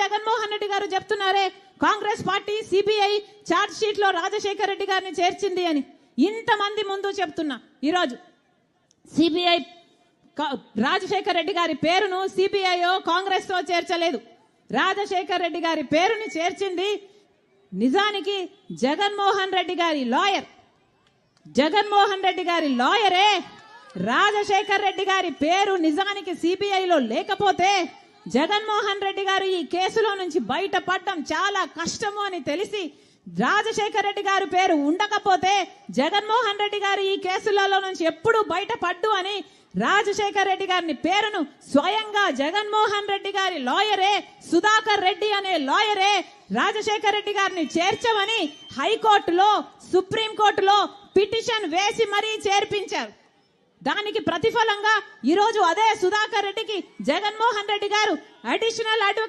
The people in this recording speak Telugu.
జగన్మోహన్ రెడ్డి గారు చెప్తున్నారే Congress party CBI charge sheet లో రాజశేఖర రెడ్డి గారిని చేర్చింది అని. ఇంతమంది ముందు చెప్తున్నా, ఈరోజు సిబిఐ రాజశేఖర రెడ్డి గారి పేరును సిబిఐ కాంగ్రెస్ తో చేర్చలేదు. రాజశేఖర రెడ్డి గారి పేరుని చేర్చింది నిజానికి జగన్మోహన్ రెడ్డి గారి లాయర్. జగన్మోహన్ రెడ్డి గారి లాయరే రాజశేఖర్ రెడ్డి గారి పేరు నిజానికి సిబిఐలో లేకపోతే జగన్మోహన్ రెడ్డి గారు ఈ కేసులో నుంచి బయటపడడం చాలా కష్టము అని తెలిసి రాజశేఖర్ రెడ్డి గారి పేరు ఉండకపోతే జగన్మోహన్ రెడ్డి గారు ఈ కేసులలో నుంచి ఎప్పుడు బయటపడ్డు అని రాజశేఖర్ రెడ్డి గారిని పేరును స్వయంగా జగన్మోహన్ రెడ్డి గారి లాయరే సుధాకర్ రెడ్డి అనే లాయరే రాజశేఖర్ రెడ్డి గారిని చేర్చమని హైకోర్టులో సుప్రీంకోర్టులో పిటిషన్ వేసి మరీ చేర్పించారు. దానికి ప్రతిఫలంగా ఈరోజు అదే సుధాకర్ రెడ్డికి జగన్మోహన్ రెడ్డి గారు అడిషనల్ అడ్వకేట్